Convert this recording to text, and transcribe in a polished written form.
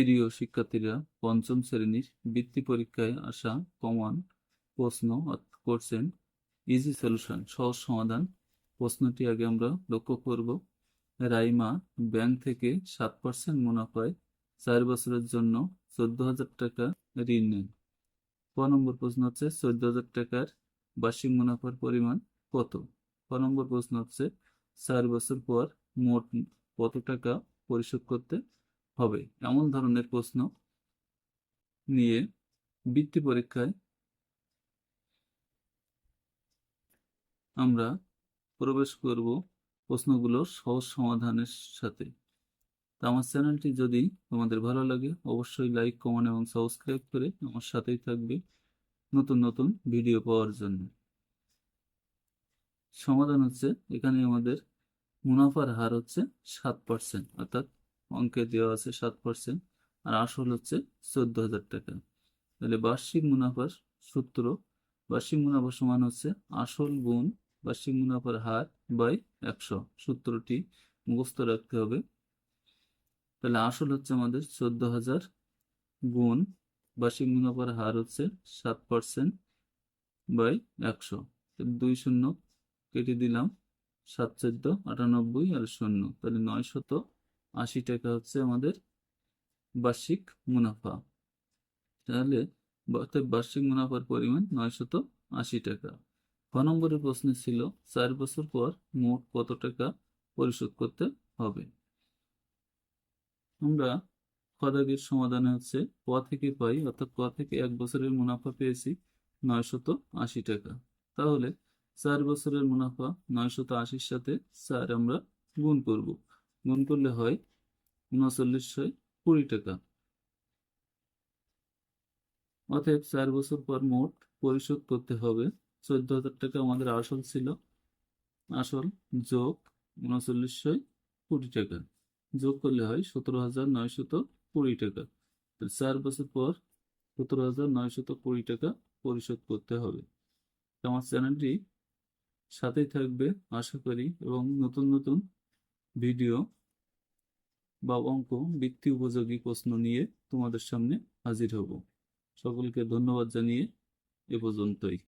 প্রিয় শিক্ষার্থীরা, পঞ্চম শ্রেণীর বৃত্তি পরীক্ষায় আসা কমন প্রশ্ন করছেন ইজি সলিউশন, সহজ সমাধান। প্রশ্নটি আগে আমরা লক্ষ্য করব। রাইমা ব্যাংক থেকে 7% মুনাফায় 4 বছরের জন্য 14,000 টাকা ঋণ নেন। ক নম্বর প্রশ্ন হচ্ছে 14,000 টাকার বার্ষিক মুনাফার পরিমাণ কত। ক নম্বর প্রশ্ন হচ্ছে 4 বছর পর মোট কত টাকা পরিশোধ করতে হবে। এমন ধরনের প্রশ্ন নিয়ে বৃত্তি পরীক্ষায় আমরা প্রবেশ করব প্রশ্নগুলোর সহজ সমাধানের সাথে। তো আমার চ্যানেলটি যদি তোমাদের ভালো লাগে অবশ্যই লাইক, কমেন্ট এবং সাবস্ক্রাইব করে আমার সাথেই থাকবে নতুন নতুন ভিডিও পাওয়ার জন্য। সমাধান হচ্ছে এখানে আমাদের মুনাফার হার হচ্ছে 7%, অর্থাৎ অঙ্কে দেওয়া আছে 7%, আর আসল হচ্ছে 14,000 টাকা। তাহলে বার্ষিক মুনাফার সূত্র, বার্ষিক মুনাফা সমান হচ্ছে আসল গুণ বার্ষিক মুনাফার হার বাই 100। সূত্রটি মুখস্থ রাখতে হবে। তাহলে আসল হচ্ছে আমাদের 14,000 গুণ বার্ষিক মুনাফার হার হচ্ছে 7% বাই 100। 2 শূন্য কেটে দিলাম, 7 14 98 আর শূন্য, তাহলে 980 টাকা হচ্ছে আমাদের বার্ষিক মুনাফা। তাহলে বার্ষিক মুনাফার পরিমাণ 980 টাকা। খ নম্বরের প্রশ্ন ছিল 4 বছর পর মোট কত টাকা পরিশোধ করতে হবে। আমরা খ দাগের সমাধানে হচ্ছে ক থেকে পাই, অর্থাৎ ক থেকে 1 বছরের মুনাফা পেয়েছি 980 টাকা। তাহলে 4 বছরের মুনাফা 980-র সাথে 4 আমরা গুণ করব। গুণ করলে হয় 3920 টাকা। অতএব 4 বছর পর মোট পরিশোধ করতে হবে 14,000 টাকা। আমাদের আসল ছিল, আসল যোগ 3920 টাকা, যোগ করলে হয় 17,920 টাকা। 4 বছর পর 17,920 টাকা পরিশোধ করতে হবে। আমার চ্যানেলটি সাথেই থাকবে আশা করি, এবং নতুন নতুন ভিডিও বা অঙ্ক বৃত্তি উপযোগী প্রশ্ন নিয়ে তোমাদের সামনে হাজির হব। সকলকে ধন্যবাদ জানিয়ে এ পর্যন্তই।